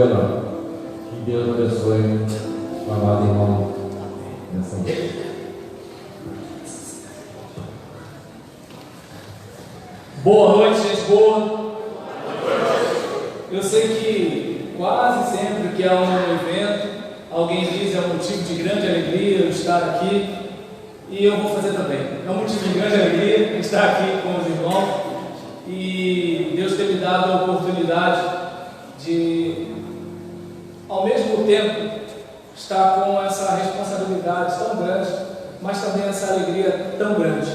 problema. Que Deus abençoe o amado irmão nessa noite. Boa noite, gente boa. Eu sei que quase sempre que há um evento, alguém diz é um motivo de grande alegria eu estar aqui, e eu vou fazer também. É um motivo de grande alegria estar aqui com os irmãos, e Deus ter me dado a oportunidade de, ao mesmo tempo, estar com essa responsabilidade tão grande, mas também essa alegria tão grande,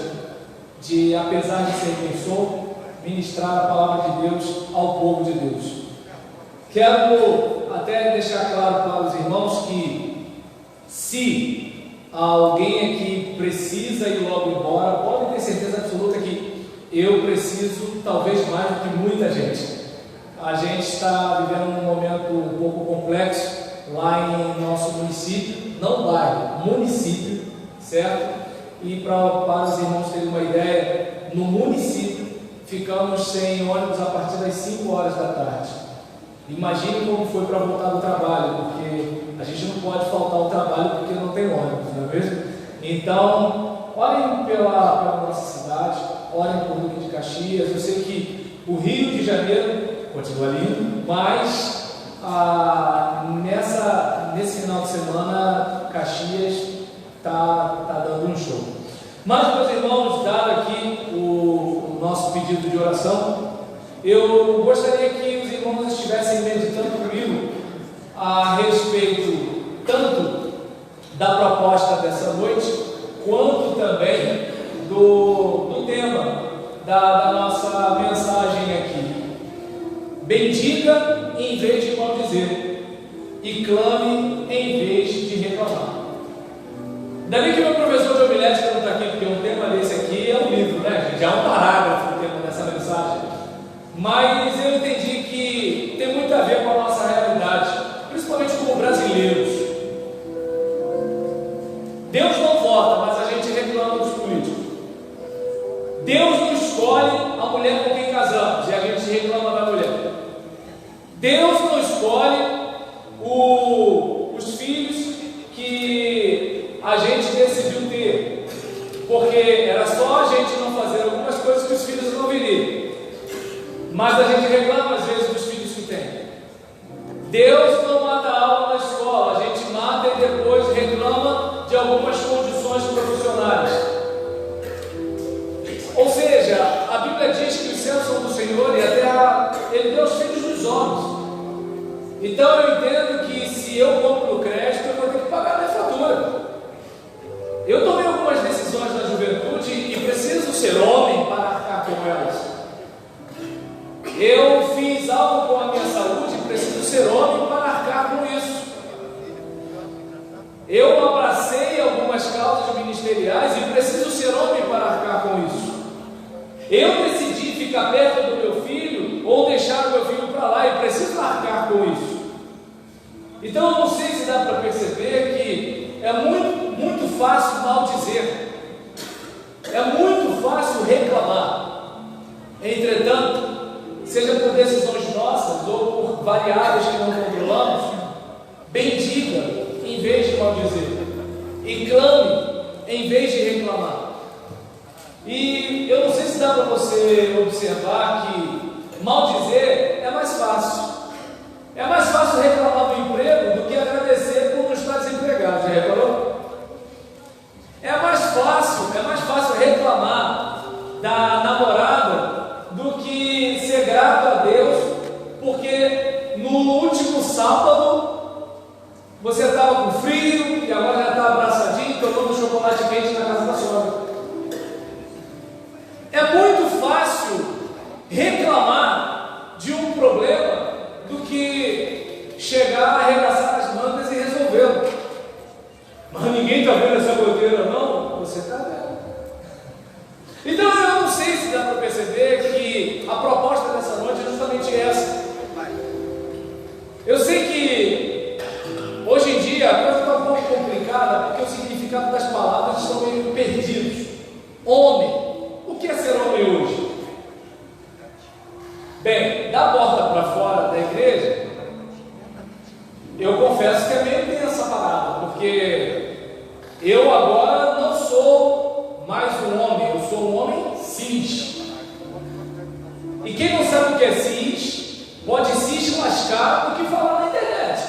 de, apesar de ser quem sou, ministrar a palavra de Deus ao povo de Deus. Quero até deixar claro para os irmãos que, se alguém aqui precisa ir logo embora, podem ter certeza absoluta que eu preciso, talvez mais do que muita gente. A gente está vivendo um momento um pouco complexo lá em nosso município, não bairro, município, certo? E para os irmãos terem uma ideia, no município ficamos sem ônibus a partir das 5 horas da tarde. Imagine como foi para voltar do trabalho, porque a gente não pode faltar ao trabalho porque não tem ônibus, não é mesmo? Então, olhem pela nossa cidade, olhem por Duque de Caxias. Eu sei que o Rio de Janeiro continua lindo, mas nesse final de semana Caxias está dando um show. Mas, meus irmãos, dado aqui o nosso pedido de oração, eu gostaria que os irmãos estivessem meditando comigo a respeito tanto da proposta dessa noite, quanto também do tema da nossa mensagem aqui. Bendiga em vez de maldizer, e clame em vez de reclamar. Ainda bem que meu professor de homilética não está aqui, porque um tema desse aqui é um livro, né, gente? Já é um parágrafo o tema dessa mensagem. Mas eu entendi que tem muito a ver com a nossa realidade, principalmente como brasileiros. Deus não vota, mas a gente reclama dos políticos. Deus não escolhe a mulher com quem casamos e a gente reclama da mulher. Deus não escolhe os filhos que a gente decidiu ter, porque era só a gente não fazer algumas coisas que os filhos não viriam. Mas a gente reclama às vezes dos filhos que tem. Deus não mata a aula na escola, a gente mata e depois reclama de algumas condições profissionais. Ou seja, a Bíblia diz que os céus são do Senhor e a terra Ele deu os filhos dos homens. Então eu entendo que se eu compro o crédito, eu vou ter que pagar a minha fatura. Eu tomei algumas decisões na juventude e preciso ser homem para arcar com elas. Eu fiz algo com a minha saúde e preciso ser homem para arcar com isso. Eu abracei algumas causas ministeriais e preciso ser homem para arcar com isso. Eu decidi ficar perto do meu filho ou deixar o meu filho para lá e preciso arcar com isso. Então eu não sei se dá para perceber que é muito fácil maldizer, é muito fácil reclamar. Entretanto, seja por decisões nossas ou por variáveis que não controlamos, bendiga em vez de maldizer, e clame em vez de reclamar. E eu não sei se dá para você observar que maldizer é mais fácil. É mais fácil reclamar do emprego do que agradecer por não estar desempregado. Já reparou? É mais fácil reclamar da namorada do que ser grato a Deus, porque no último sábado você estava com frio e agora já está abraçadinho, tomando chocolate quente na casa da sogra. É muito fácil reclamar de um problema do que chegar a arregaçar as mangas e resolvê-lo. Mas ninguém está vendo essa goteira, não? Você está vendo. Então eu não sei se dá para perceber que a proposta dessa noite é justamente essa. Eu sei que hoje em dia a coisa está um pouco complicada, porque o significado das palavras estão meio perdidos. Homem. O que é ser homem hoje? Bem, da porta para fora da igreja, Eu agora não sou mais um homem, eu sou um homem cis. E quem não sabe o que é cis, pode se eslascar do que falar na internet.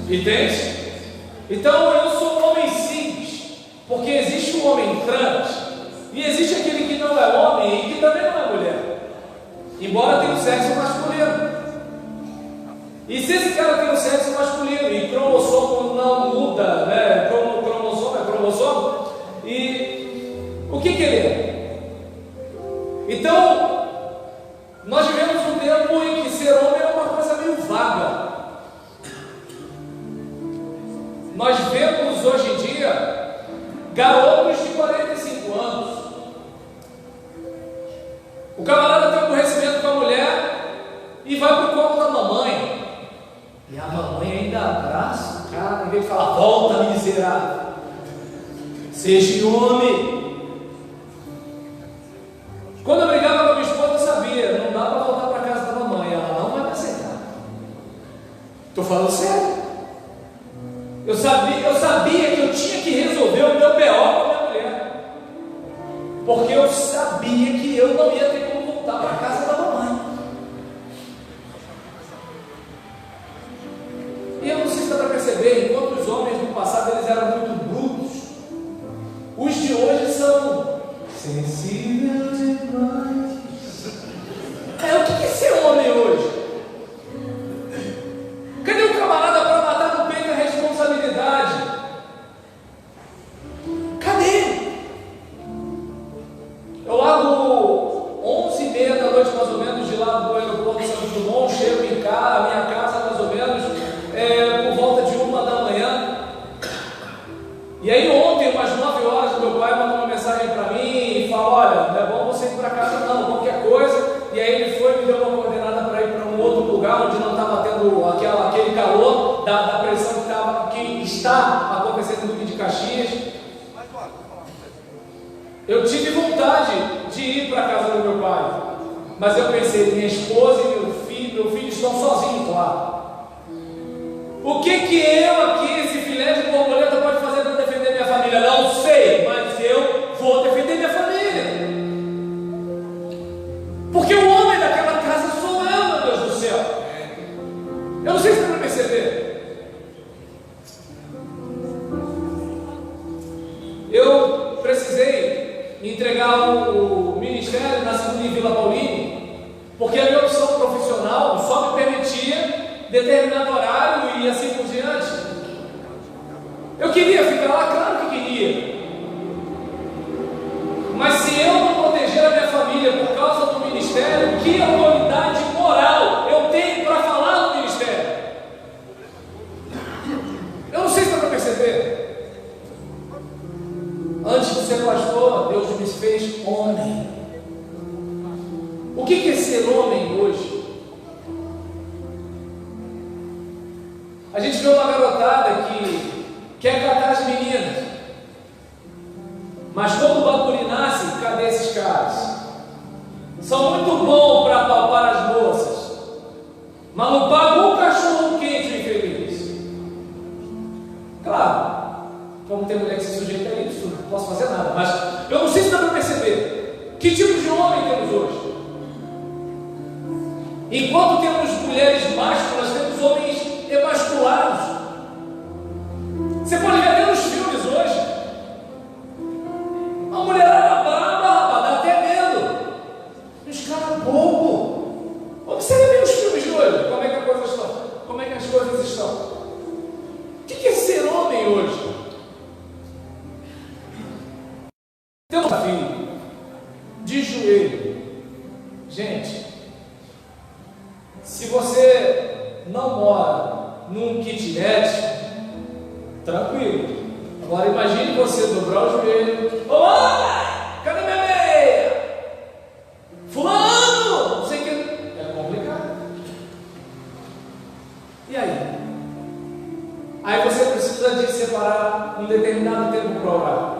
Entende? Então eu sou um homem cis, porque existe um homem trans, e existe aquele que não é homem e que também não é mulher, embora tenha o sexo masculino. E se esse cara tem o sexo masculino e cromossomo não muda, né? Cromossomo é cromossomo, e o que ele é? Então, nós vivemos um tempo em que ser homem é uma coisa meio vaga. Nós vemos hoje em dia garotos de 45 anos. O camarada tem um aborrecimento com a mulher e vai para o colo da mamãe. E a mamãe ainda abraça o cara, em vez de falar: volta, miserável, seja homem. Quando eu brigava com a minha esposa, eu sabia, não dá para voltar para casa da mamãe, ela não vai me aceitar. Estou falando sério. Eu sabia que eu tinha que resolver o meu BO com a minha mulher, porque eu sabia que eu não ia ter como voltar para casa da mamãe. E eu não sei se dá para perceber, enquanto os homens no passado eles eram muito brutos, os de hoje são sensíveis demais. O que é ser homem hoje? Cadê o camarada para matar no peito a responsabilidade? Cadê? Eu largo 11h30 da noite mais ou menos de lá do aeroporto de Santos Dumont, chego em casa, a minha casa mais ou menos por volta de 1 da manhã. E aí ontem, umas 9 horas, meu pai mandou uma mensagem para mim e falou: olha, não é bom você ir para casa não, qualquer coisa. E aí ele foi e me deu uma coordenada para ir para um outro lugar onde não estava tendo aquele calor da pressão que está acontecendo no Rio de Caxias. Eu tive vontade de ir para a casa do meu pai, mas eu pensei: minha esposa e meu filho estão sozinhos lá. O que eu aqui, esse filé de borboleta, pode fazer para defender minha família? Não sei, mas eu vou defender minha família. Porque o homem daquela casa sou eu, meu Deus do céu. Eu não sei se dá para perceber. Eu precisei entregar o ministério na segunda em Vila Paulini, porque a minha opção profissional só me permitia determinado horário e assim por diante. Eu queria ficar lá, claro que queria, mas se eu não proteger a minha família por causa do ministério, que autoridade moral eu tenho para falar no ministério? Eu não sei se dá para perceber. Antes de ser pastor, Deus me fez homem. O que é ser homem hoje? A gente vê uma garotada que quer catar as meninas, mas quando o bacuri nasce, cadê esses caras? São muito bons para apalpar as moças, mas não pagam um cachorro quente, infeliz. Claro, como tem mulher que se sujeita a isso, não posso fazer nada, mas eu não sei se dá para perceber que tipo de homem temos hoje. Enquanto temos mulheres másculas, temos homens emasculados. Você pode ver até nos filmes hoje. A mulherada brava, rapaz, dá até medo. Os caras bobo. Observe bem os filmes de hoje. Como é que as coisas estão? O que é ser homem hoje? Tem um desafio de joelho. Gente, se você não mora num kitnet, tranquilo. Agora imagine você dobrar o joelho: ô mãe, cadê minha meia? Fulano, não sei o que. É complicado. E aí? Aí você precisa de separar um determinado tempo para orar.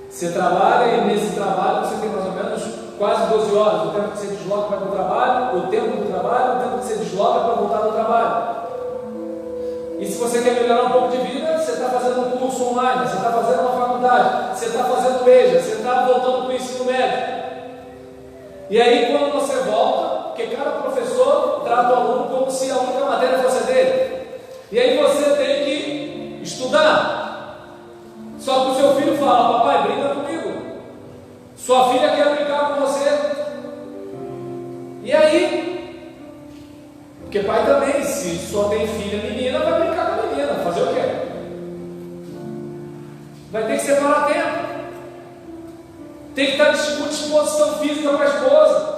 Você trabalha e nesse trabalho você tem mais ou menos quase 12 horas, o tempo que você desloca para o trabalho, o tempo do trabalho, o tempo que você desloca para voltar do trabalho. E se você quer melhorar um pouco de vida, você está fazendo um curso online, você está fazendo uma faculdade, você está fazendo EJA, você está voltando para o ensino médio. E aí quando você volta, porque cada professor trata o aluno como se a única matéria fosse dele. E aí você tem que estudar. Só que o seu filho fala: papai, brinca comigo. Sua filha quer brincar com você. E aí? Porque pai também, se só tem filha menina, vai brincar com a menina. Fazer o quê? Vai ter que separar tempo. Tem que estar com disposição física para a esposa.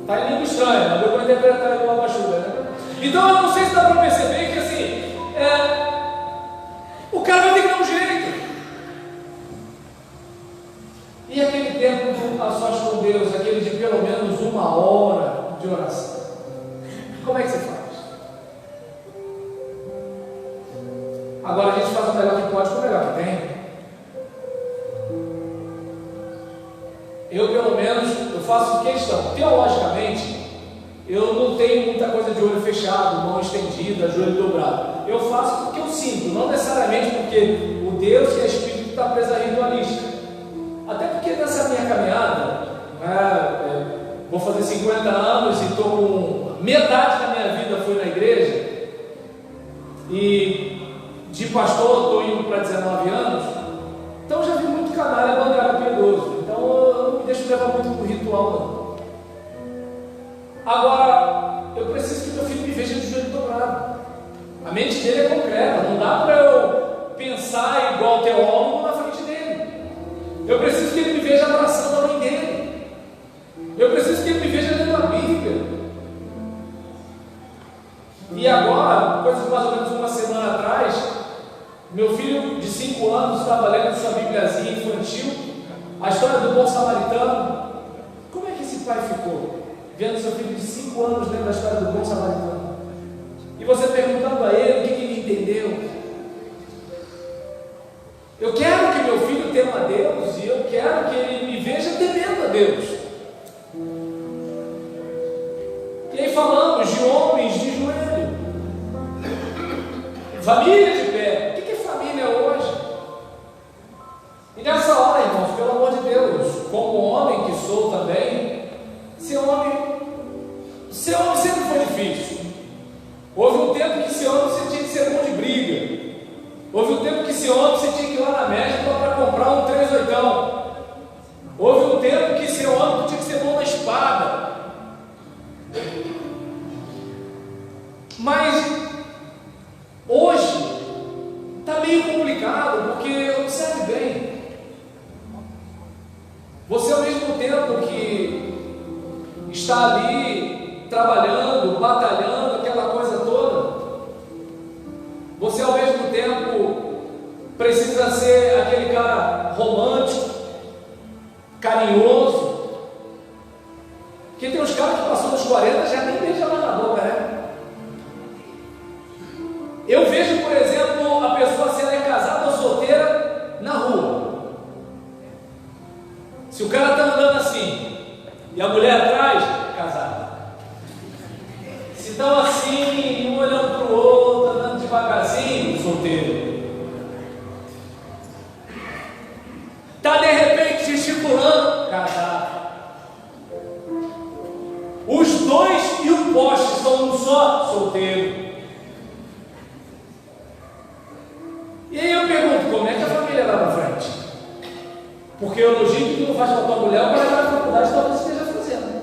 Está em língua estranha, mas eu vou interpretar igual a Bachuga, né? Então eu não sei se dá para perceber que assim, o cara vai ter que dar um jeito. E aquele tempo a sós com Deus, aquele de pelo menos 1 hora de oração, como é que você faz? Agora a gente faz o melhor que pode com o melhor que tem. Eu pelo menos, eu faço questão, teologicamente, eu não tenho muita coisa de olho fechado, mão estendida, joelho dobrado. Eu faço porque eu sinto, não necessariamente porque o Deus que é Espírito está preso à ritualística. Até porque nessa minha caminhada, vou fazer 50 anos e estou com metade da minha vida foi na igreja, e de pastor estou indo para 19 anos, então já vi muito canalha bancário piedoso. Então eu não me deixo levar muito para o ritual, não. Agora, eu preciso que meu filho me veja de joelho dobrado. A mente dele é concreta, não dá para eu pensar igual teólogo na frente dele. Eu preciso que ele me veja abraçando a mãe dele. Eu preciso que ele me veja lendo a Bíblia. E agora, coisa de mais ou menos uma semana atrás, meu filho de 5 anos estava lendo sua Bibliazinha infantil, a história do bom samaritano. Como é que esse pai ficou vendo seu filho de 5 anos lendo a história do bom samaritano? E você perguntando a ele o que ele entendeu. Eu quero que meu filho tema a Deus, e eu quero que ele me veja temendo a Deus. E aí falamos de homens de joelho, família de pé. O que é família hoje? E nessa hora, irmãos, pelo amor de Deus, como homem que sou também, ser homem sempre foi difícil. Houve um tempo que ser homem você tinha que ser bom de briga. Houve um tempo que ser homem você tinha que ir lá na México para comprar um 38. Houve um tempo que ser homem tinha que ser bom na espada. Mas hoje está meio complicado, porque observe bem. Você ao mesmo tempo que está ali trabalhando, batalhando, aquela coisa toda, você ao mesmo tempo precisa ser aquele cara romântico, carinhoso, porque tem uns caras que passou dos 40 já nem beija mais na boca, né? Eu vejo, por exemplo, a pessoa se ela é casada ou solteira na rua. Se o cara está andando assim e a mulher atrás, casada. Se estão assim, um olhando para o outro, andando devagarzinho, solteiro. Está de repente gesticulando, casado. Os dois e o poste são um só, solteiro. E aí eu pergunto, como é que a família vai para frente? Porque o elogio que tu não faz para a tua mulher, o cara vai na faculdade talvez esteja fazendo.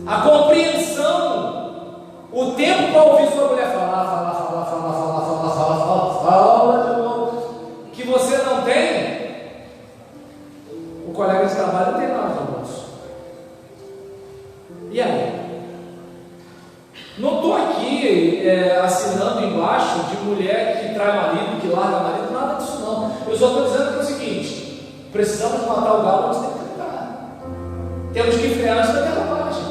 A compreensão, o tempo para ouvir sua mulher falar de novo, que você não tem, o colega de trabalho não tem nada de almoço. E aí? Não estou aqui assinando embaixo de mulher que trai marido, que larga marido, nada disso não. Eu só estou dizendo que é o seguinte: precisamos matar o galo antes de cantar. Temos que frear antes da derrapagem.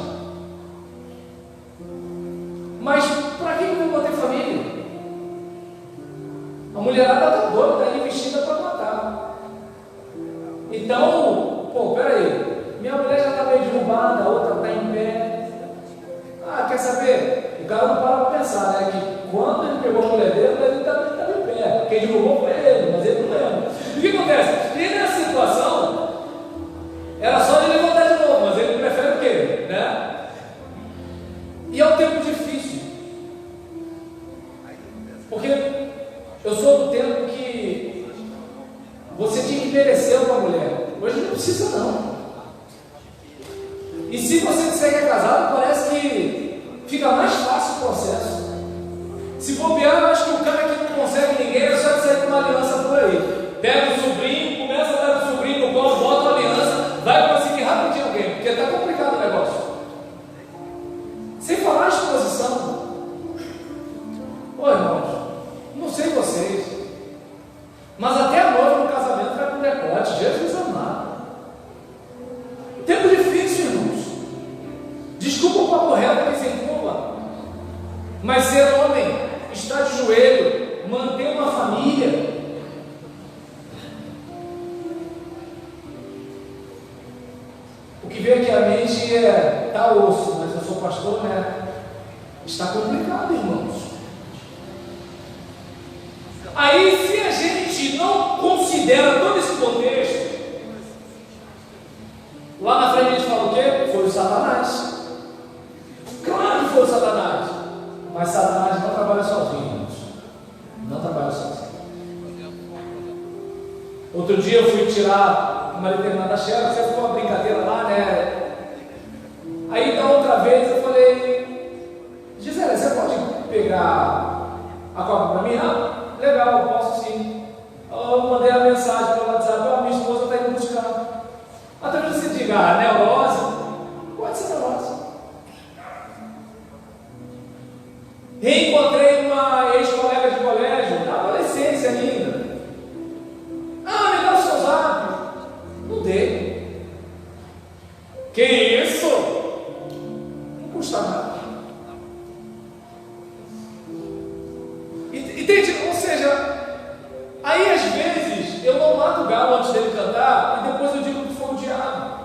Mas para que eu vou ter família? A mulherada está doida, está investida para matar. Então, peraí, minha mulher já está meio derrubada, a outra está em pé. saber? O cara não para para pensar, né? Que quando ele pegou a mulher dele estava em pé. Quem divulgou foi ele, mas ele não lembra. E o que acontece? E nessa situação, era só ele levantar de novo, mas ele prefere o quê? Né? E é um tempo difícil. Porque eu sou do tempo que você tinha que merecer uma mulher. Hoje não precisa não. E se você disser que é casado, parece que fica mais fácil o processo. Se bobear, eu acho que o cara que não consegue ninguém é só de sair com uma aliança por aí. Pega o sobrinho, começa a dar o sobrinho no colo, bota a aliança, vai conseguir rapidinho alguém, porque está complicado o negócio. Sem falar a exposição. Ô irmãos, não sei vocês, mas até a noiva no casamento vai com decote. Jesus amado. Tempo difícil, irmãos. Desculpa o papo reto que se incumba, mas ser homem, estar de joelho, manter uma família. O que vem aqui à mente é, tá osso, mas eu sou pastor, né? Está complicado, irmãos. Aí, se a gente não considera todo esse contexto, lá na frente a gente fala o quê? Foi o Satanás. Claro que foi o Satanás. Mas Satanás não trabalha sozinho, irmãos. Não trabalha sozinho. Outro dia eu fui tirar uma determinada xerox, você ficou uma brincadeira lá, né? Aí da outra vez eu falei, Gisele, você pode pegar a cópia para mim? Ah, legal, eu posso sim. Eu mandei a mensagem pelo WhatsApp, minha esposa está indo buscar. Até que você diga, neurose, pode ser neurose. Reencontrei uma ex-colega de colégio, na adolescência ainda. Ah, me dá o seu zap. Não dei. Que isso? Não custa nada. Entende? Ou seja, aí às vezes eu não mato o galo antes dele cantar e depois eu digo que foi o diabo.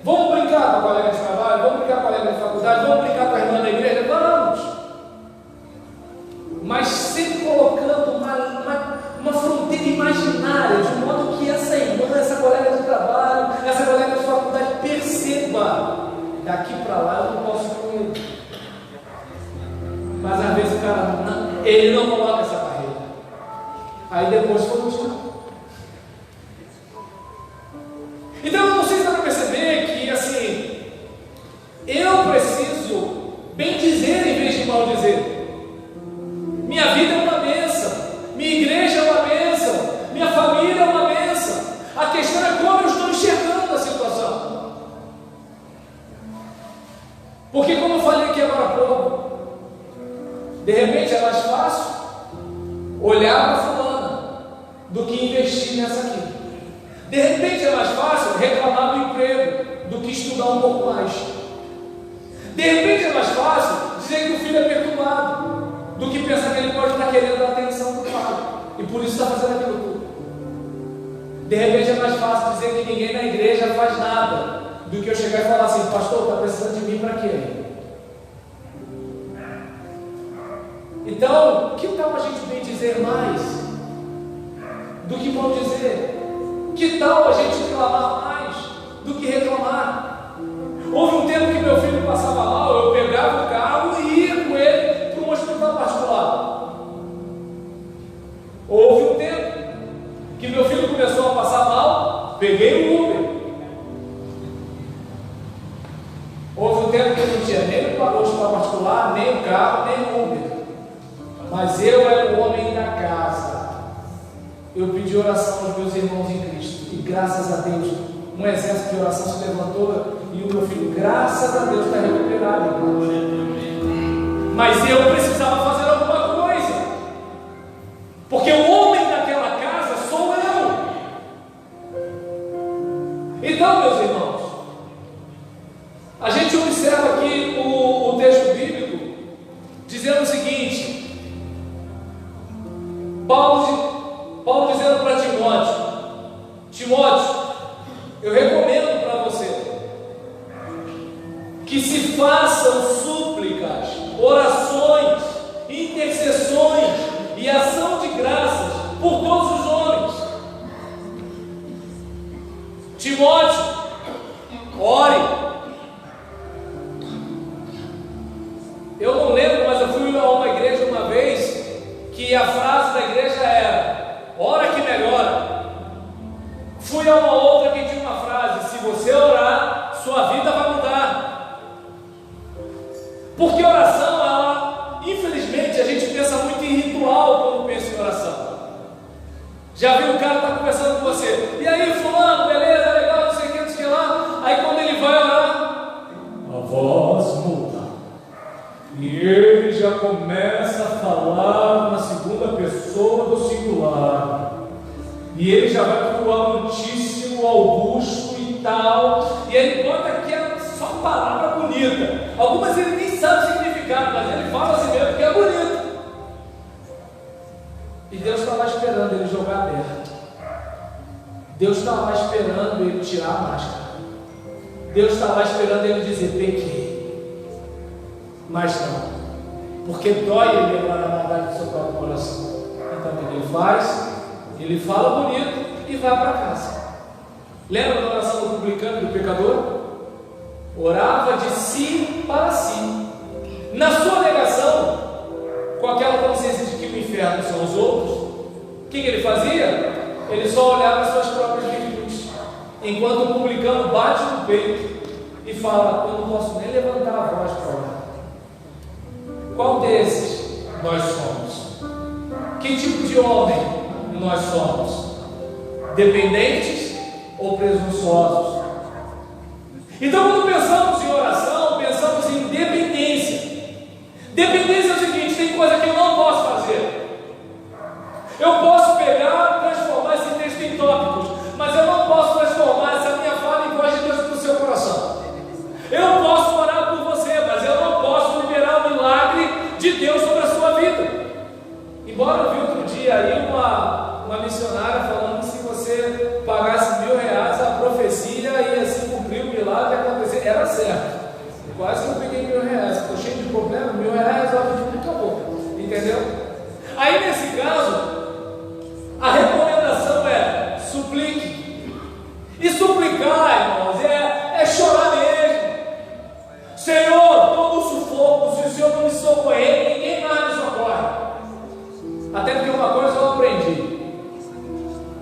Vamos brincar com a colega de trabalho, vamos brincar com a colega de faculdade, vamos brincar com a irmã da igreja, vamos. Mas sempre colocando uma fronteira imaginária, de modo que essa irmã, essa colega de trabalho, essa colega de faculdade perceba, daqui para lá eu não posso com ele. Mas às vezes o cara ele não coloca essa barreira. Aí depois foi o diabo. Então eu não sei se dá para perceber que assim, eu preciso bem dizer em vez de mal dizer. Minha vida é uma bênção, minha igreja é uma bênção, minha família é uma bênção. A questão é como eu estou enxergando a situação. Porque como eu falei aqui agora há pouco, de repente é mais fácil olhar para fulana do que investir nessa aqui. De repente é mais fácil reclamar do emprego do que estudar um pouco mais. De repente é mais fácil dizer que o filho é perturbado do que pensar que ele pode estar querendo a atenção do pai e por isso está fazendo aquilo tudo. De repente é mais fácil dizer que ninguém na igreja faz nada do que eu chegar e falar assim, pastor, está precisando de mim para quê? Então, que tal a gente bem dizer mais do que mal dizer? Que tal a gente reclamar mais do que reclamar? Houve um tempo que meu filho passava mal, eu pegava o carro e ia com ele para um hospital particular. Houve um tempo que meu filho começou a passar mal, peguei o Uber. Houve um tempo que eu não tinha nem o hospital particular, nem o carro, nem o Uber. Mas eu era o homem da casa. Eu pedi oração aos meus irmãos em Cristo. E graças a Deus, um exército de oração se levantou. E o meu filho, graças a Deus, está recuperado. Mas eu precisava fazer alguma coisa. Porque o homem daquela casa sou eu. Então, meus irmãos, a gente observa aqui o texto bíblico dizendo o seguinte: Paulo dizendo para Timóteo, eu recomendo para você que se façam súplicas, orações, intercessões e ação de graças por todos os homens. Timóteo, ore. Eu não lembro, mas eu fui a uma igreja uma vez que a frase da igreja era: ora que melhora. Fui a uma outra que tinha uma frase: se você orar, sua vida vai mudar. Porque oração, ela, infelizmente, a gente pensa muito em ritual quando pensa em oração. Já viu o cara está conversando com você: e aí, fulano, beleza, legal, não sei o que, não sei o que lá. Aí quando ele vai orar, a voz muda. E ele já começa a falar na segunda pessoa do singular. E ele já vai para o Altíssimo, Augusto e tal. E ele bota aqui só palavra bonita. Algumas ele nem sabe o significado, mas ele fala assim mesmo porque é bonito. E Deus está lá esperando ele jogar aberto. Deus está lá esperando ele tirar a máscara. Deus está lá esperando ele dizer: pequei. Mas não, porque dói ele lembrar da maldade do seu próprio coração. Então o que ele faz? Ele fala bonito e vai para casa. Lembra da oração do publicano e do pecador? Orava de si para si. Na sua negação, com aquela consciência de que o inferno são os outros, o que ele fazia? Ele só olhava as suas próprias virtudes, enquanto o publicano bate no peito e fala: eu não posso nem levantar a voz para orar. Qual desses nós somos? Que tipo de homem nós somos? Dependentes ou presunçosos? Então, quando pensamos em oração, pensamos em dependência. Dependência é o seguinte: tem coisa que eu não posso fazer. Eu posso pegar e transformar esse texto em tópicos, mas eu não posso transformar essa minha fala em voz de Deus para o seu coração. Eu posso orar por você, mas eu não posso liberar o milagre de Deus sobre a sua vida. Embora eu vi outro dia aí uma missionária falando que se você pagasse R$1.000, a profecia ia se cumprir, o milagre ia acontecer. Era certo. Quase que eu peguei R$1.000. Estou cheio de problema, R$1.000 resolve tudo, acabou. Entendeu? Aí nesse caso, a recomendação é: suplique. E suplicar, irmãos, é chorar mesmo. Senhor, estou no sufoco. Se o Senhor não me socorrer, ninguém mais me socorre. Até porque uma coisa eu aprendi: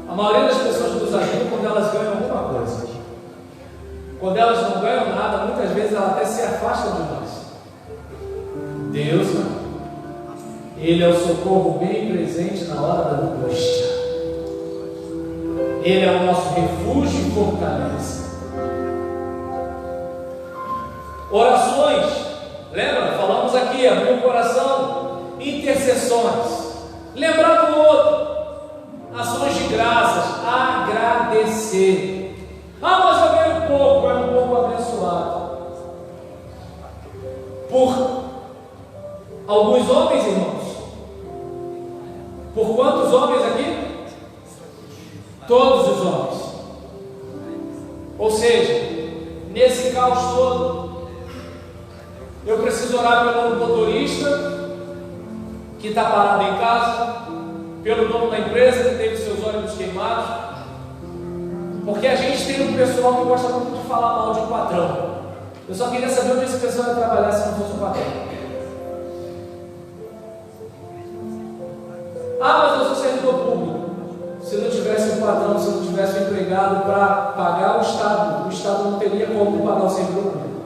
a maioria das pessoas nos ajudam quando elas ganham alguma coisa. Quando elas não ganham nada, muitas vezes elas até se afastam de nós. Deus não. Ele é o socorro bem presente na hora da angústia. Ele é o nosso refúgio e fortaleza. Orações, lembra? Falamos aqui: abrir o coração, intercessões, lembrar do outro, ações de graças, agradecer. Ah, mas eu ganho pouco, é um pouco abençoado. Por alguns homens, irmãos. Por quantos homens aqui? Todos os homens. Ou seja, nesse caos todo, eu preciso orar pelo motorista que está parado em casa, pelo dono da empresa que teve seus ônibus queimados, porque a gente tem um pessoal que gosta muito de falar mal de um patrão. Eu só queria saber onde esse pessoal ia trabalhar se não fosse um patrão. Ah, mas eu sou servidor público. Se não tivesse um patrão, se não tivesse um empregado para pagar o Estado não teria como pagar o servidor público.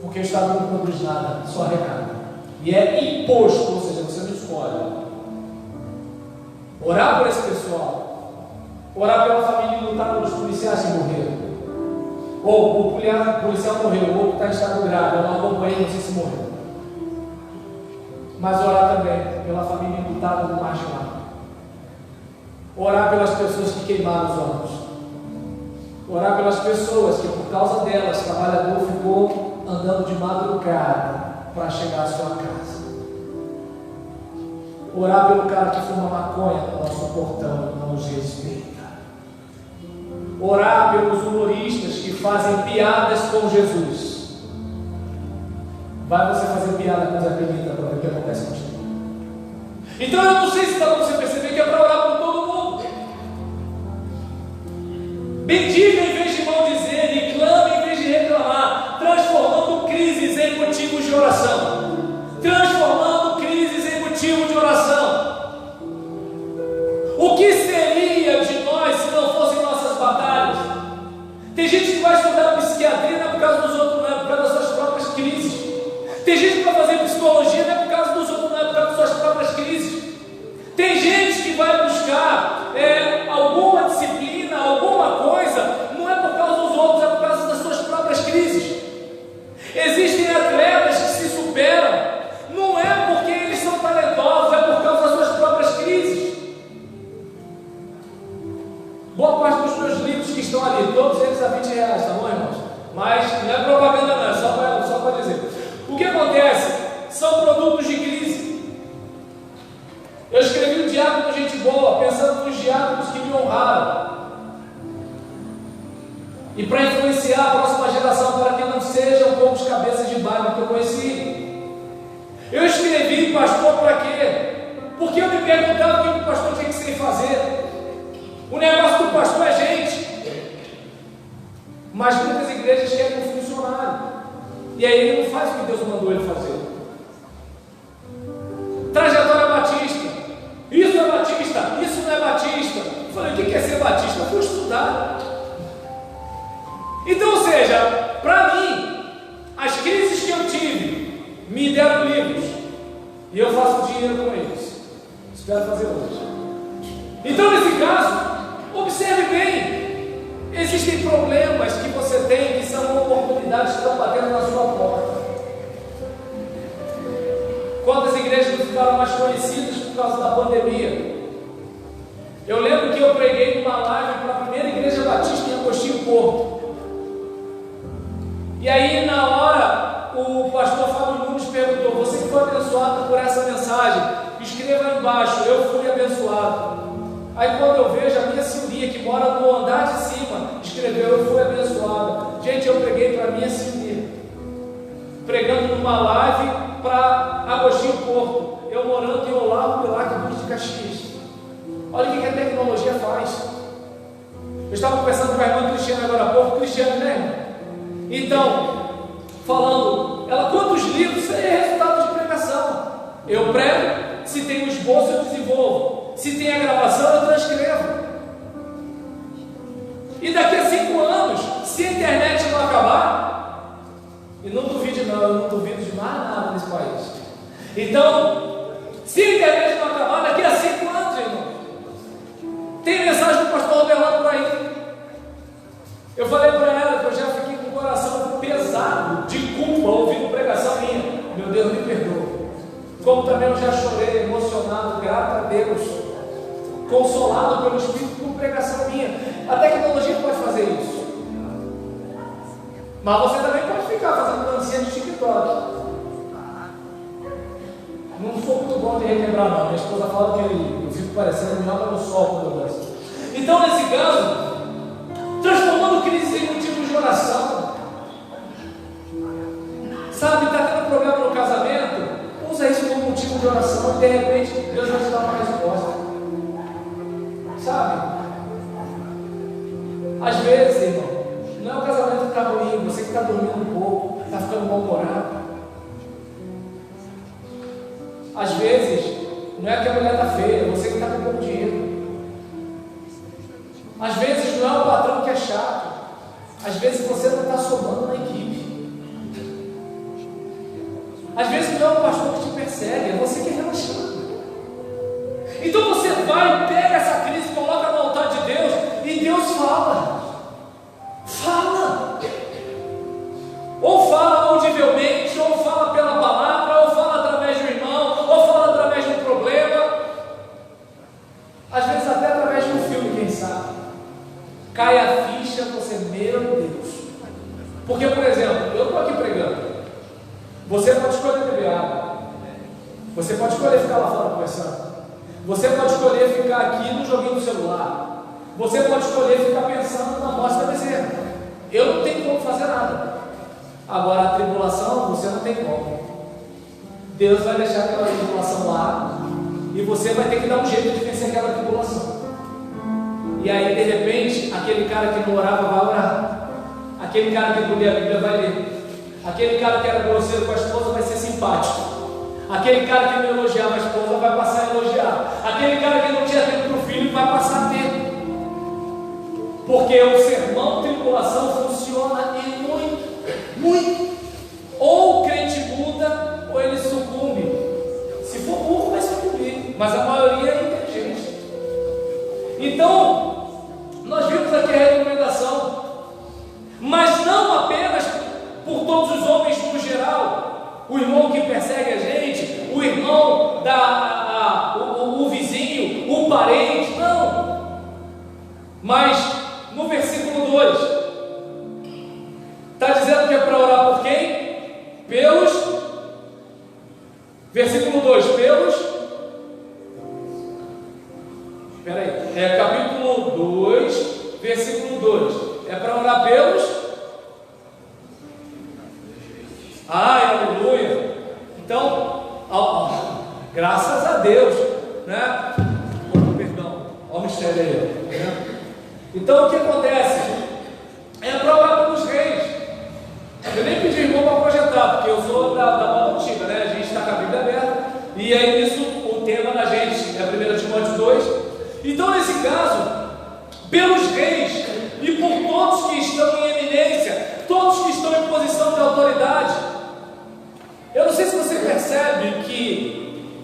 Porque o Estado não produz nada, só arrecada. E é imposto, ou seja, você não escolhe. Orar por esse pessoal. Orar pela família lutar pelos policiais que morreram. Ou o policial morreu, o outro está em estado grave, eu não acompanhei, não sei se morreu. Mas orar também pela família lutada do marginal. Orar pelas pessoas que queimaram os ônibus. Orar pelas pessoas que, por causa delas, o trabalhador ficou andando de madrugada para chegar à sua casa. Orar pelo cara que fuma maconha no nosso portão e não nos respeita. orar pelos humoristas que fazem piadas com Jesus. Vai você fazer piada com Zé Pimenta para ver o que acontece contigo. Então eu não sei se dá para você perceber que é para orar por todo mundo. Bendiga em vez de maldizer e clame em vez de reclamar, transformando crises em motivos de oração. Transformando crises em motivo de oração. O que seria de nós se não fossem nossas batalhas? Tem gente que vai estudar psiquiatria não é por causa dos outros, não é por causa das suas próprias crises. Tem gente que vai fazer psicologia não é por causa dos outros, não é por causa das suas próprias crises. Tem gente que vai buscar alguma disciplina, alguma coisa, não é por causa dos outros, é por causa das suas próprias crises. Existem atletas que se superam, não é porque eles são talentosos, é por causa das suas próprias crises. Boa parte dos meus livros que estão ali, todos eles a R$20, tá bom, irmãos? Mas não é propaganda não, é só para dizer. O que acontece? São produtos de crise. Eu escrevi o Diácono Gente Boa, pensando nos diáconos que me honraram. E para influenciar a próxima geração, para que não sejam poucos cabeças de bairro que eu conheci. Eu escrevi, pastor, para quê? Porque eu me perguntava o que o pastor tinha que ser fazer. O negócio do pastor é gente. Mas muitas igrejas querem um funcionário. E aí ele não faz o que Deus mandou ele fazer. Trajetória batista. Isso é batista, isso não é batista. Eu falei, o que é ser batista? Eu fui estudar. Então, ou seja, para mim, as crises que eu tive me deram livros. E eu faço dinheiro com eles. Espero fazer hoje. Então, nesse caso, observe bem. Existem problemas que você tem que são oportunidades que estão batendo na sua porta. Quantas igrejas não ficaram mais conhecidas por causa da pandemia? Eu lembro que eu preguei numa live para a primeira igreja batista em Agostinho Porto. E aí, na hora, o pastor Fábio Nunes perguntou: você que foi abençoado por essa mensagem, escreva aí embaixo, eu fui abençoado. Aí quando eu vejo a minha Silvia, que mora no andar de cima, escreveu: eu fui abençoada. Gente, eu preguei para a minha Silvia, pregando numa live para Agostinho Porto, eu morando em Olavo Bilac, Duque de Caxias. Olha o que a tecnologia faz. Eu estava conversando com a irmã Cristiana agora há pouco, Cristiana, né, irmã? Então, falando, ela, quantos livros? Isso aí é resultado de pregação. Eu prego, se tem um esboço eu desenvolvo, se tem a gravação eu transcrevo. E daqui a 5 anos, se a internet não acabar, e não duvide não, eu não duvido de mais nada nesse país. Então, se a internet não acabar, daqui a 5 anos, irmão, tem mensagem do pastor Roberto por aí. Eu falei para ela que eu já fiquei com o coração pesado de culpa ouvindo pregação minha. Meu Deus, me perdoa. Como também eu já chorei, emocionado, grato a Deus, consolado pelo Espírito por pregação minha. A tecnologia pode fazer isso. Mas você também pode ficar fazendo dancinha de TikTok. Não sou muito bom de relembrar não. Minha esposa fala que eu fico parecendo minhoca no sol quando eu danço. Então, nesse caso, transformando crises em motivos de oração. Sabe, está tendo problema no casamento? Usa isso como motivo de oração e de repente Deus vai te dar uma resposta. Sabe? Às vezes, irmão, não é o casamento que está ruim, você que está dormindo pouco, está ficando mal-humorado. Às vezes, não é que a mulher está feia, é você que está com pouco dinheiro. Às vezes não é o patrão que é chato, às vezes você não está somando na equipe. Às vezes não é o pastor que te persegue, é você que é relaxado. Então você vai, pega essa crise, coloca no altar de Deus e Deus fala. Fala. Ou fala audivelmente, ou fala pela palavra, ou fala através de um irmão, ou fala através de um problema. Às vezes até através de um filme, quem sabe. Cai a ficha, você, meu Deus. Porque, por exemplo, eu estou aqui pregando. Você pode escolher beber água. Você pode escolher ficar lá fora conversando. Você pode escolher ficar aqui no joguinho do celular. Você pode escolher ficar pensando na morte da bezerra. Eu não tenho como fazer nada. Agora a tribulação, você não tem como. Deus vai deixar aquela tribulação lá e você vai ter que dar um jeito de vencer aquela tribulação. E aí, de repente, aquele cara que não orava vai orar. Aquele cara que não lia a Bíblia vai ler. Aquele cara que era grosseiro com a esposa vai ser simpático. Aquele cara que não elogiava a esposa vai passar a elogiar. Aquele cara que não tinha tempo para o filho vai passar a ter. Porque o sermão tribulação funciona em muito. Ou o crente muda, ou ele sucumbe. Se for burro, vai sucumbir. Mas a maioria é inteligente. Então, nós vimos aqui a recomendação. Mas não apenas por todos os homens no geral. O irmão que persegue a gente, o irmão, o vizinho, o parente, não. Mas no versículo 2, está dizendo que é para orar por quem? Versículo 2, espera aí, capítulo 2, versículo 2, é para orar pelos? Aleluia! Então, graças a Deus, né? Perdão, olha o mistério aí, né? Então o que acontece? É para orar pelos reis. Eu nem pedi irmão para projetar, porque eu sou da moda antiga, né? A gente está com a Bíblia aberta, e aí nisso o tema da gente é 1 Timóteo 2. Então, nesse caso, pelos reis e por todos que estão em eminência, todos que estão em posição de autoridade. Eu não sei se você percebe que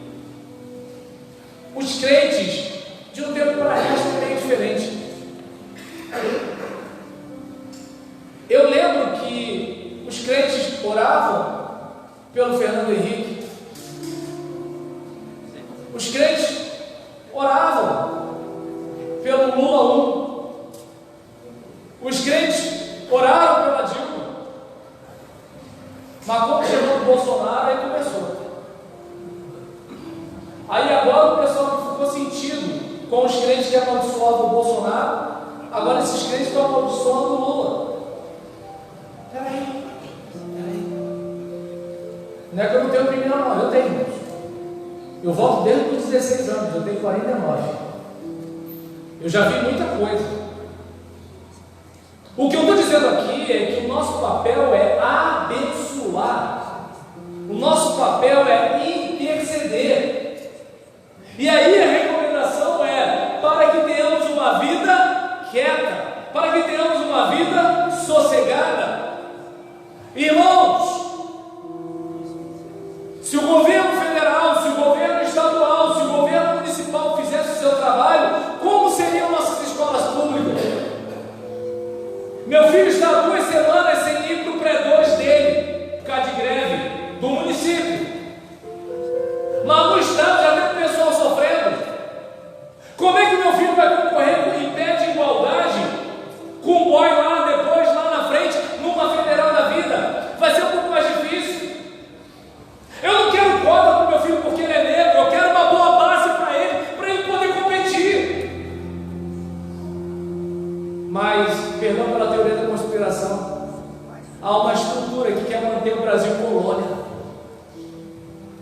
os crentes de um tempo para cá são bem diferentes. Eu lembro que os crentes oravam pelo Fernando Henrique. Os crentes oravam pelo Lula 1. Os crentes oraram pela Dilma. Mas quando chegou o Bolsonaro, aí começou. Aí agora o pessoal que ficou sentido com os crentes que amaldiçoavam o Bolsonaro, agora esses crentes estão amaldiçoando o Lula. Peraí. Não é que eu não tenho opinião, não, eu tenho. Eu volto desde os 16 anos, eu tenho 49. Eu já vi muita coisa. O que eu estou dizendo aqui é que o nosso papel é abençoar. O nosso papel é interceder. E aí a recomendação é para que tenhamos uma vida quieta, para que tenhamos uma vida sossegada. Irmãos, se o governo federal, se o governo estadual, se o governo municipal fizesse o seu trabalho, como seriam nossas escolas públicas? Meu filho está há 2 semanas sem ir para o pré-2 dele, por causa de greve do município. Mas no estado já tem o pessoal sofrendo. Como é que meu filho vai concorrer com em pé de igualdade com o boy lá depois, lá na frente, numa federal da vida? Vai ser um pouco mais difícil. Eu não quero cota para o meu filho porque ele é negro, eu quero uma boa base para ele poder competir. Mas, perdão pela teoria da conspiração, há uma estrutura que quer manter o Brasil colônia.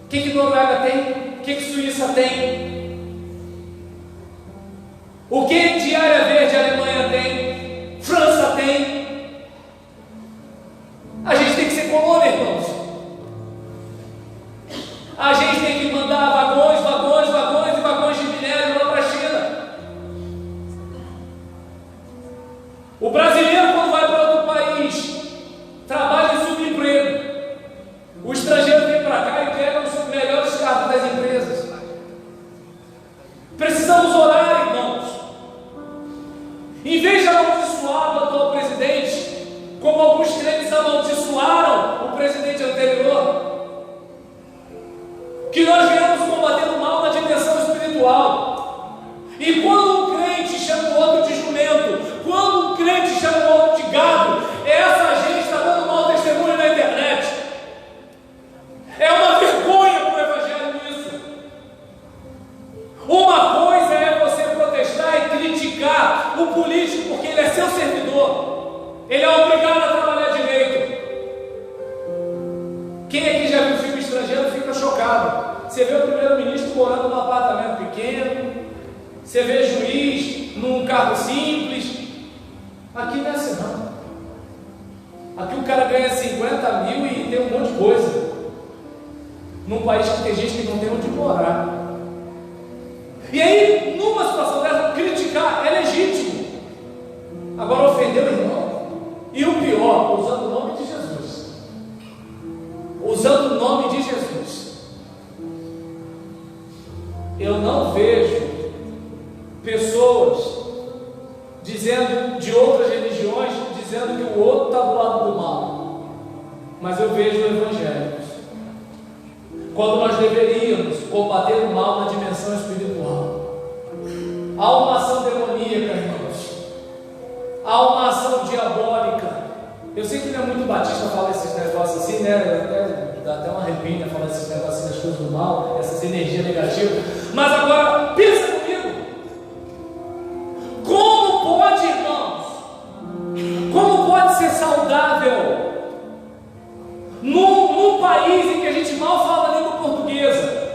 O que Noruega tem? O que Suíça tem? O que de área verde a Alemanha tem? França tem? A gente tem que ser colônia, irmãos. A gente tem que mandar vagões e vagões de minério lá para a China. O brasileiro, quando vai para outro país, trabalha em subemprego. O estrangeiro vem para cá e pega os melhores cargos das empresas. Precisamos orar, irmãos. Em vez de amaldiçoar o atual presidente, como alguns crentes amaldiçoaram o presidente anterior, que nós viemos combatendo o mal na dimensão espiritual. E quando um crente chama o outro de jumento, quando um crente chama o outro de gado, essa gente está dando mau testemunho na internet. É uma vergonha para o evangelho isso. Uma coisa é você protestar e criticar o Ele é obrigado a trabalhar direito. Quem aqui já viu filme estrangeiro fica chocado. Você vê o primeiro-ministro morando num apartamento pequeno, você vê juiz num carro simples. Aqui não é assim não. Aqui o cara ganha 50 mil e tem um monte de coisa. Num país que tem gente que não tem onde morar. E aí, numa situação dessa, criticar é legítimo. Agora ofender o irmão. E o pior, usando o nome de Jesus. Usando o nome de Jesus. Eu não vejo pessoas dizendo de outras religiões, dizendo que o outro está do lado do mal. Mas eu vejo evangélicos. Quando nós deveríamos combater o mal na dimensão espiritual. Há uma ação demoníaca, irmãos. Há uma ação diabólica. Eu sei que não é muito batista falar esses negócios assim, né? Dá até uma arrepia falar esses negócios das coisas do mal, essas energias negativas. Mas agora, pensa comigo. Como pode, irmãos? Como pode ser saudável num país em que a gente mal fala a língua portuguesa?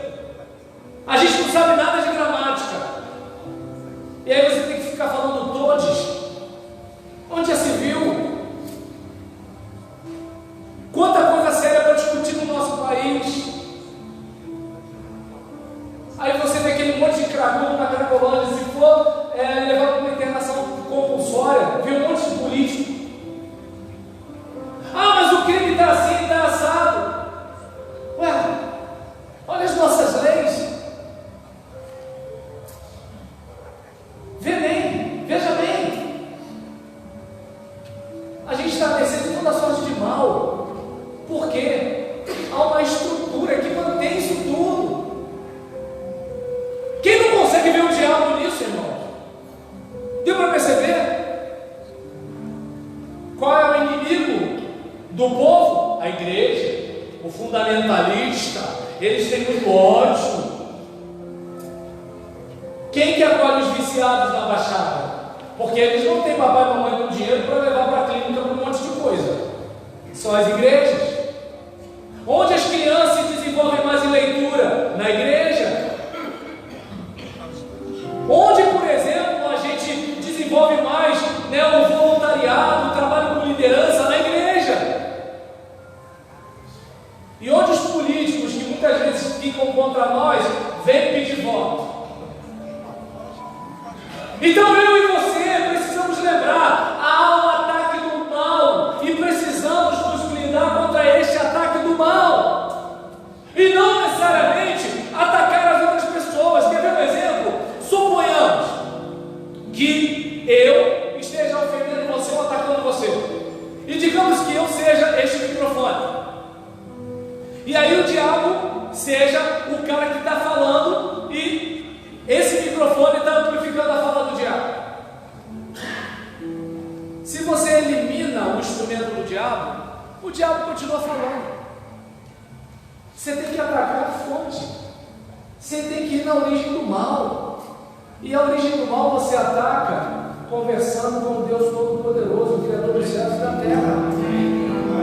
A gente não sabe nada de gramática. E aí você tem que ficar falando todes. Onde já se viu? Quanta coisa séria para discutir no nosso país. Aí você vê aquele monte de cracudo na Cracolândia, se for levado para uma internação compulsória, vê um monte de político. Ah, mas o crime está assim, está assado. Ué, olha as nossas leis. Veja bem. A gente está tecendo toda sorte de mal. Por quê? Há uma estrutura que mantém isso tudo. Quem não consegue ver o diabo nisso, irmão? Deu para perceber? Qual é o inimigo do povo? A igreja, o fundamentalista. Eles têm muito ódio. Quem que acolhe os viciados na Baixada? Porque eles não têm papai e mamãe com dinheiro para levar para a clínica para um monte de coisa. São as igrejas. Onde as crianças se desenvolvem mais em leitura? Na igreja. Onde, por exemplo, a gente desenvolve mais o voluntariado, o trabalho com liderança? Na igreja. E onde os políticos, que muitas vezes ficam contra nós, vêm pedir voto? Então eu e você precisamos lembrar, há um ataque do mal e precisamos nos blindar contra este ataque do mal e não necessariamente atacar as outras pessoas. Quer ver um exemplo? Suponhamos que eu esteja ofendendo você ou atacando você, e digamos que eu seja este microfone, e aí o diabo seja o cara que está falando e esse microfone está amplificando a fala do diabo. Se você elimina o instrumento do diabo, o diabo continua falando. Você tem que atacar a fonte. Você tem que ir na origem do mal. E a origem do mal você ataca conversando com Deus Todo-Poderoso, o Criador dos céus e da terra.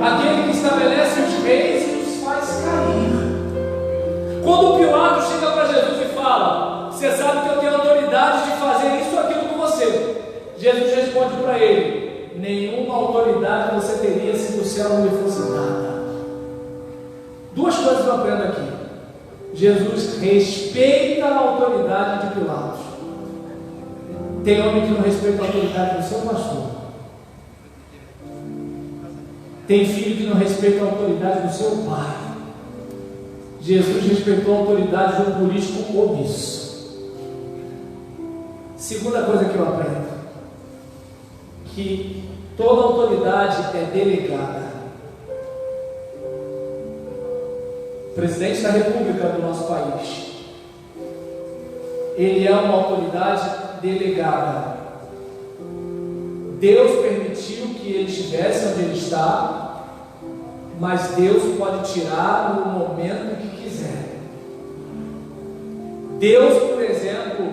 Aquele que estabelece os reis e os faz cair. Quando o Pilatos chega para Jesus e fala: você sabe que eu tenho autoridade de fazer isso ou aquilo com você. Jesus responde para ele: nenhuma autoridade você teria se do céu não lhe fosse dada. Duas coisas eu aprendo aqui. Jesus respeita a autoridade de Pilatos. Tem homem que não respeita a autoridade do seu pastor. Tem filho que não respeita a autoridade do seu pai. Jesus respeitou a autoridade de um político omisso. Segunda coisa que eu aprendo: que toda autoridade é delegada. O presidente da República do nosso país, ele é uma autoridade delegada. Deus permitiu que ele estivesse onde ele está, mas Deus pode tirar no momento que quiser. Deus, por exemplo,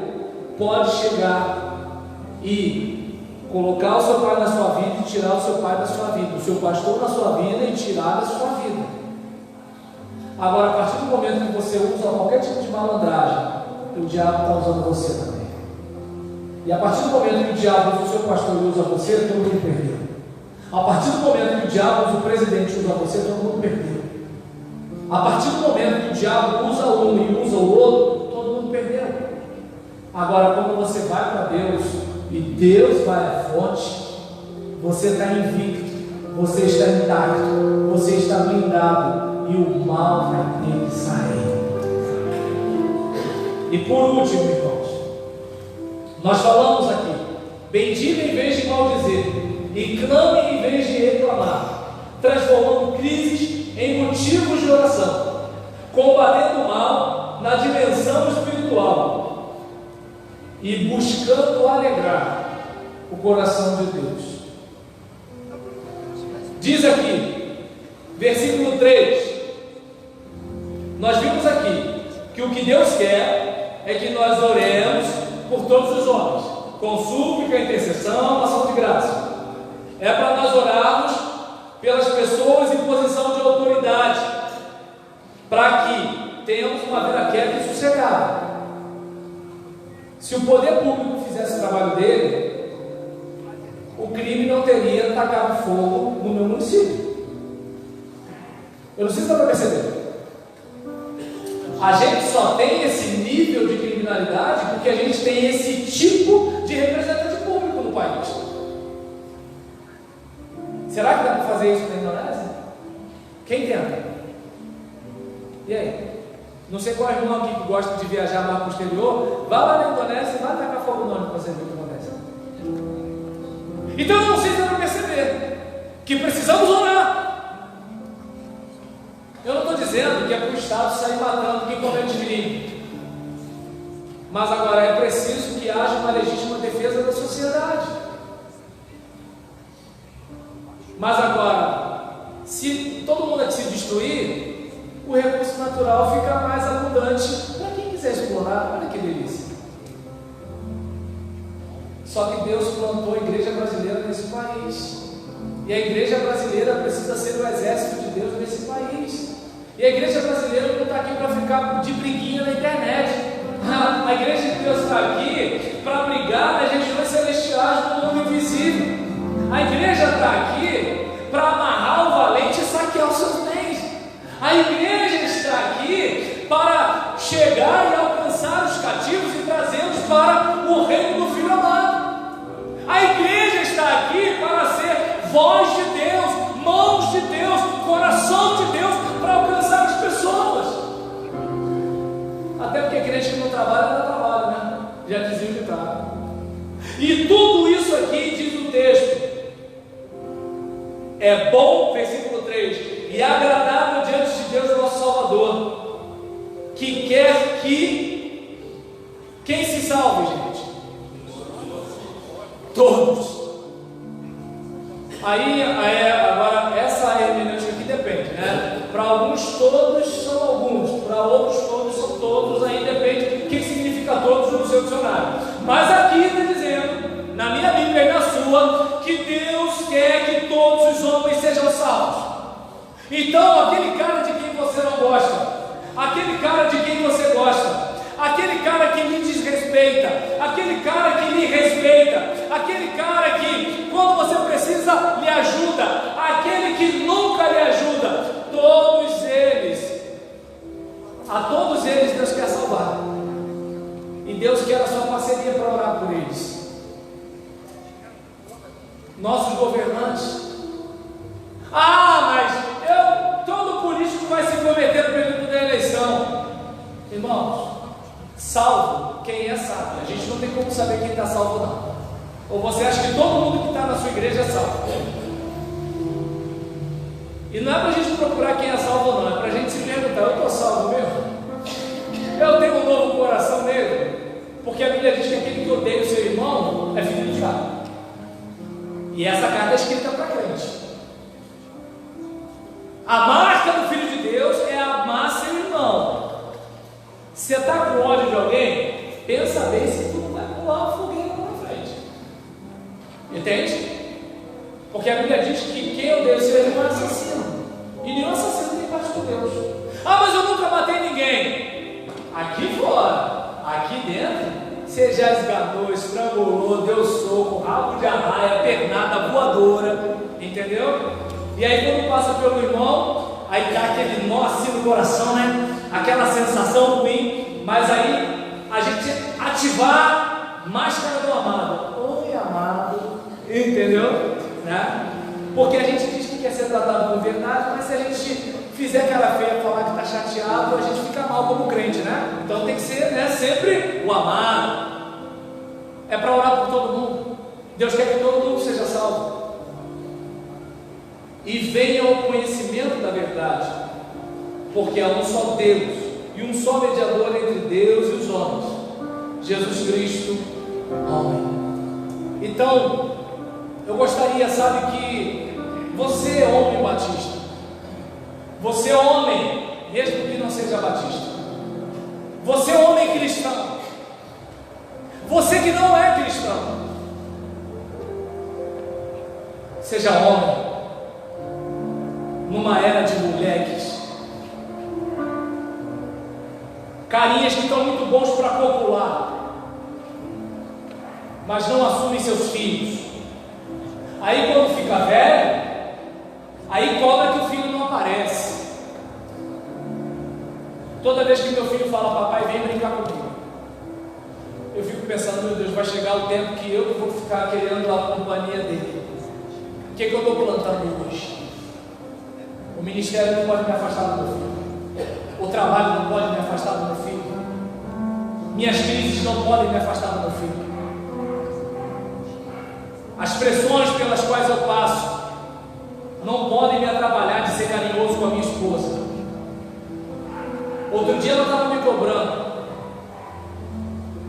pode chegar e, Colocar o seu pai na sua vida e tirar o seu pai da sua vida, o seu pastor na sua vida e tirar da sua vida. Agora, a partir do momento que você usa qualquer tipo de malandragem, o diabo está usando você também. E a partir do momento que o diabo usa o seu pastor e usa você, todo mundo perdeu. A partir do momento que o diabo usa o presidente e usa você, todo mundo perdeu. A partir do momento que o diabo usa um e usa o outro, todo mundo perdeu. Agora, quando você vai para Deus e Deus vai à fonte, você está invicto, você está intacto, você está blindado e o mal vai ter que sair. E por último, irmãos, nós falamos aqui: bendiga em vez de maldizer, e clame em vez de reclamar, transformando crises em motivos de oração, combatendo o mal na dimensão espiritual e buscando alegrar o coração de Deus. Diz aqui, versículo 3, nós vimos aqui que o que Deus quer é que nós oremos por todos os homens, com súplica, intercessão, ação de graça. É para nós orarmos pelas pessoas em posição de autoridade, para que tenhamos uma vida quieta e sossegada. Se o poder público fizesse o trabalho dele, o crime não teria tacado fogo no meu município. Eu não sei se dá para perceber. A gente só tem esse nível de criminalidade porque a gente tem esse tipo de representante público no país. Será que dá para fazer isso na Indonésia? Quem tenta? E aí? Não sei qual irmão aqui que gosta de viajar lá para o exterior, vá lá na Indonésia e vai tacar fogo no ônibus para você ver o que acontece. Então eu não sei se dá para perceber que precisamos orar. Eu não estou dizendo que é para o Estado sair matando quem comete crime, mas agora é preciso que haja uma legítima defesa da sociedade. Mas agora, se todo mundo aqui se destruir, o recurso natural fica mais abundante para quem quiser explorar. Olha que delícia. Só que Deus plantou a igreja brasileira nesse país, e a igreja brasileira precisa ser o exército de Deus nesse país. E a igreja brasileira não está aqui para ficar de briguinha na internet. A igreja de Deus está aqui para brigar nas regiões celestiais do mundo invisível. A igreja está aqui para amarrar o valente e saquear os seus bens. A igreja está aqui para chegar e alcançar os cativos e trazê-los para o reino do Filho amado. A igreja está aqui para ser voz de Deus, mãos de Deus, coração de Deus, para alcançar as pessoas. Até porque crente que não trabalha, não trabalha, né? Já dizia o ditado. E tudo isso aqui, diz o texto, é bom, versículo 3, e agradável diante de Deus nosso Salvador, que quer que quem se salve, gente? Todos. Aí agora essa hermenêutica aqui depende, né? Para alguns todos são alguns, para outros todos são todos, aí depende do que significa todos no seu dicionário. Mas aqui está dizendo, na minha Bíblia e na sua, que Deus quer que todos os homens sejam salvos. Então aquele cara de quem você não gosta, aquele cara de quem você gosta, aquele cara que lhe desrespeita, aquele cara que lhe respeita, aquele cara que quando você precisa lhe ajuda, aquele que nunca lhe ajuda, a todos eles Deus quer salvar, e Deus quer a sua parceria para orar por eles. Nossos governantes, mas todo político vai se converter no período da eleição. Irmãos, salvo quem é salvo. A gente não tem como saber quem está salvo ou não. Ou você acha que todo mundo que está na sua igreja é salvo? E não é para a gente procurar quem é salvo ou não, é para a gente se perguntar: eu estou salvo mesmo? Eu tenho um novo coração nele? Porque a Bíblia diz que aquele que odeia o seu irmão é filho do diabo. E essa carta é escrita para crente. A marca do Filho de Deus é amar seu irmão. Se você está com ódio de alguém, pensa bem se tu não vai pular uma fogueira lá na frente. Entende? Porque a Bíblia diz que quem odeia o seu irmão é assassino. E nenhum assassino tem parte com Deus. Ah, mas eu nunca matei ninguém. Aqui fora, aqui dentro, você já esganou, estrangulou, deu soco, rabo de arraia, pernada, voadora. Entendeu? E aí quando passa pelo irmão, aí dá aquele nó assim no coração, né? Aquela sensação ruim. Mas aí a gente ativar máscara do amado. Oi, amado. Entendeu? Né? Porque a gente diz que quer ser tratado com verdade, mas se a gente fizer aquela feia, falar que está chateado, a gente fica mal como crente, né? Então tem que ser, né, sempre o amado. É para orar por todo mundo. Deus quer que todo mundo seja salvo e venha ao conhecimento da verdade, porque há um só Deus e um só mediador entre Deus e os homens, Jesus Cristo, homem. Então eu gostaria, sabe, que você, homem batista, você, homem, mesmo que não seja batista, você, homem cristão, você que não é cristão, seja homem, numa era de moleques, carinhas que estão muito bons para popular, mas não assumem seus filhos. Aí quando fica velho, aí cobra que o filho não aparece. Toda vez que meu filho fala, papai, vem brincar comigo, eu fico pensando, meu Deus, vai chegar o tempo que eu vou ficar querendo a companhia dele. O que eu estou plantando hoje? O ministério não pode me afastar do meu filho. O trabalho não pode me afastar do meu filho. Minhas crises não podem me afastar do meu filho. As pressões pelas quais eu passo não podem me atrapalhar de ser carinhoso com a minha esposa. Outro dia ela estava me cobrando.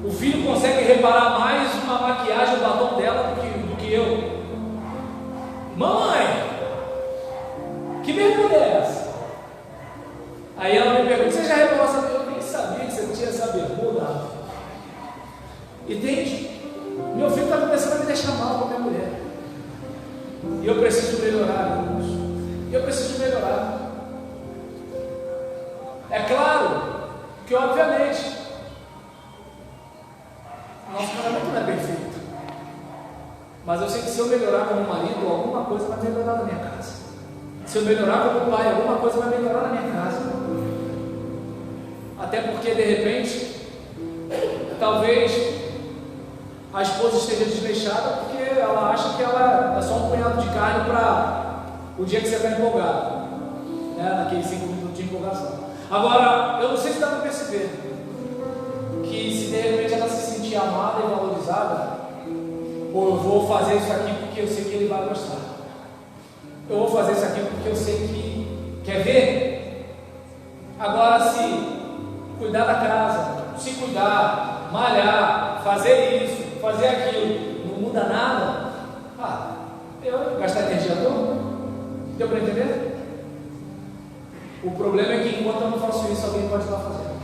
O filho consegue reparar mais uma maquiagem, o batom dela do que eu. Mãe, que bermuda é essa? Aí ela me pergunta, você já reparou essa bermuda? Eu nem sabia que você tinha essa bermuda. Entende? Meu filho está começando a me deixar mal com a minha mulher. E eu preciso melhorar, irmãos. Eu preciso melhorar. É claro que, obviamente, nosso casamento não é perfeito. Mas eu sei que se eu melhorar como marido, alguma coisa vai melhorar na minha casa. Se eu melhorar como pai, alguma coisa vai melhorar na minha casa. Até porque, de repente, talvez a esposa esteja desleixada porque ela acha que ela é só um punhado de carne para o dia que você está empolgado, né? Naqueles 5 minutos de empolgação. Agora, eu não sei se dá para perceber que se de repente ela se sentir amada e valorizada, ou eu vou fazer isso aqui porque eu sei que ele vai gostar, eu vou fazer isso aqui porque eu sei que quer ver. Agora, se cuidar da casa, se cuidar, malhar, fazer isso, fazer aquilo, não muda nada, eu gastar energia toda. Deu para entender? O problema é que enquanto eu não faço isso, alguém pode estar fazendo.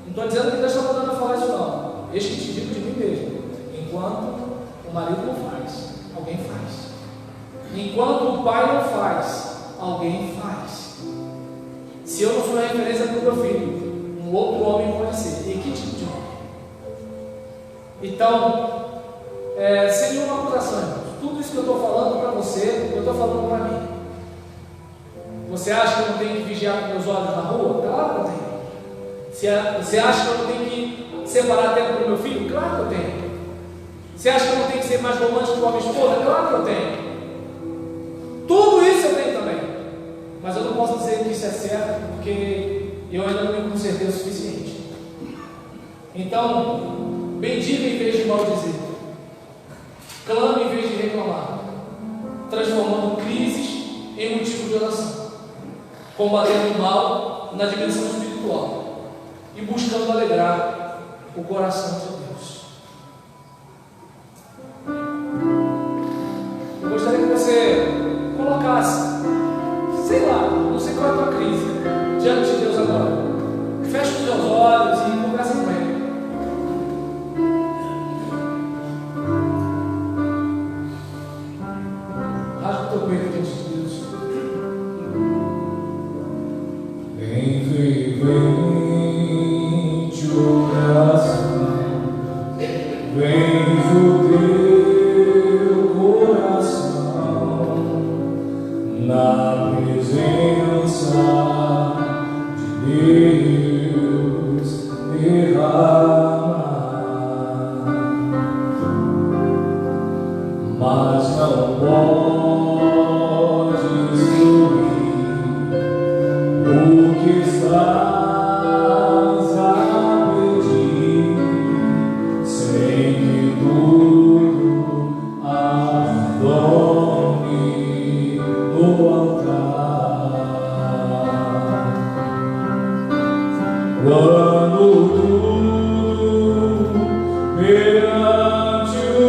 Não estou dizendo que Deus está mandando eu falar isso, não. Eis que te digo de mim mesmo. Enquanto o marido não faz, alguém faz. Enquanto o pai não faz, alguém faz. Se eu não sou referência para o meu filho, um outro homem pode ser. E que tipo de homem? Então, seria uma acusação, irmãos. Tudo isso que eu estou falando para você, eu estou falando para mim. Você acha que eu não tenho que vigiar com meus olhos na rua? Claro que eu tenho. Você acha que eu não tenho que separar tempo para o meu filho? Claro que eu tenho. Você acha que eu não tenho que ser mais romântico com a minha esposa? Claro que eu tenho. Tudo isso eu tenho também. Mas eu não posso dizer que isso é certo, porque eu ainda não me consertei o suficiente. Então, bendiga em vez de maldizer, clame em vez de reclamar, transformando crises em motivo de oração, combatendo o mal na dimensão espiritual e buscando alegrar o coração de Deus. Eu gostaria que você colocasse, sei lá, não sei qual é a tua crise, diante de Deus agora. Feche os teus olhos e conversa com Ele. o teu peito diante de Deus. Fervente oração, vem o teu coração na presença de Deus derrama, mas não pode excluir o que estás a pedir, sem que tudo adore no altar. Quando tudo perante o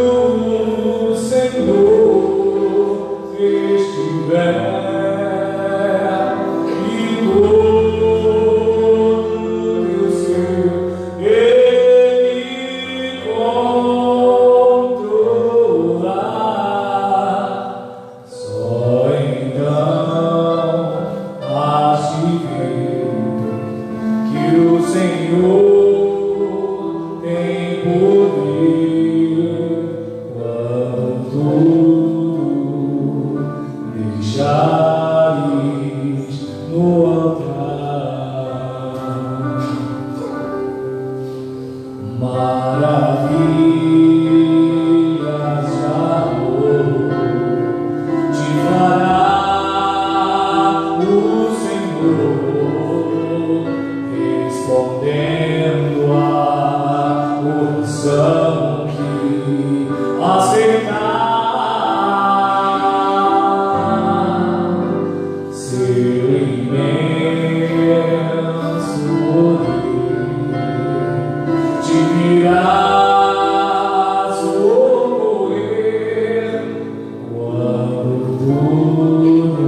Senhor estiver e todo teu ser Ele controlar, só então hás de ver que o Senhor tem poder quando tudo deixares no altar. Maravilhas de amor te fará o Senhor, respondendo à oração que aceitar. Seu imenso poder te virá socorrer quando tudo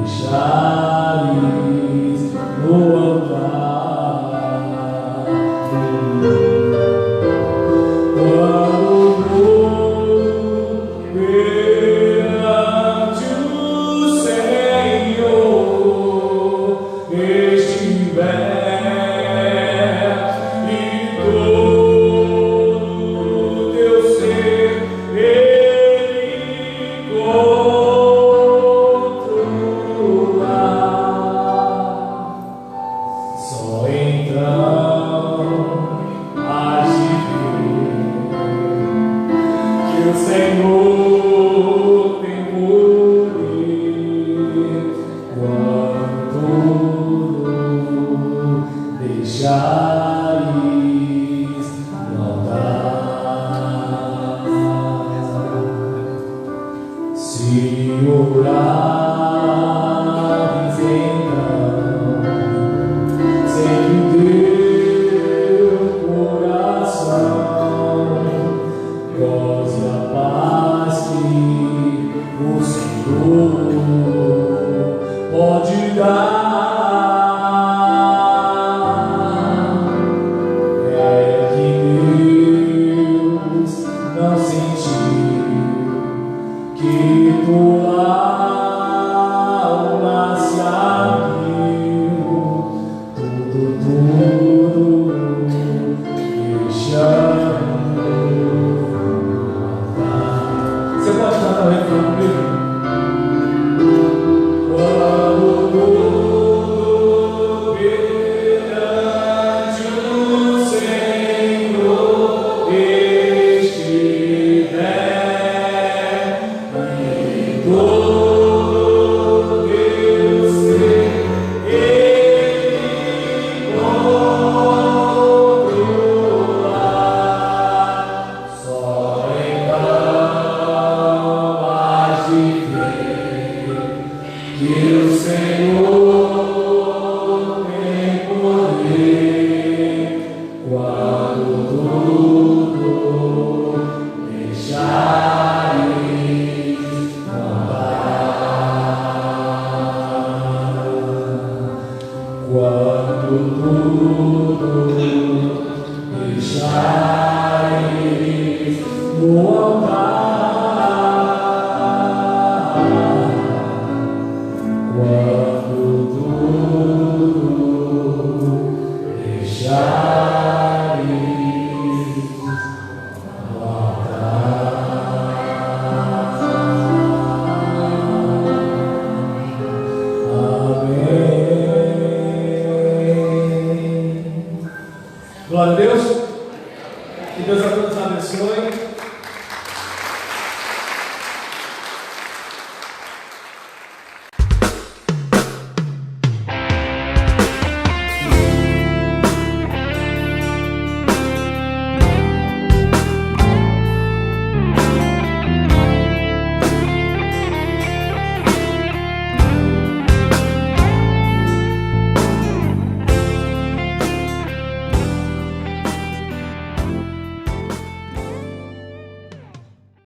deixares no altar. Quando tudo perante o Senhor estiver e todo teu ser Ele controlar, só então hás de ver que o Senhor tem poder quando tudo deixares no altar. Se orares então, sem que teu coração goze a paz que o Senhor pode dar. É que Deus não sentiu que tua alma se abriu, tudo deixando altar. Você pode cantar o refrão comigo? Quando tudo perante o Senhor estiver e todo teu ser Ele controlar, só então hás de ver que o Senhor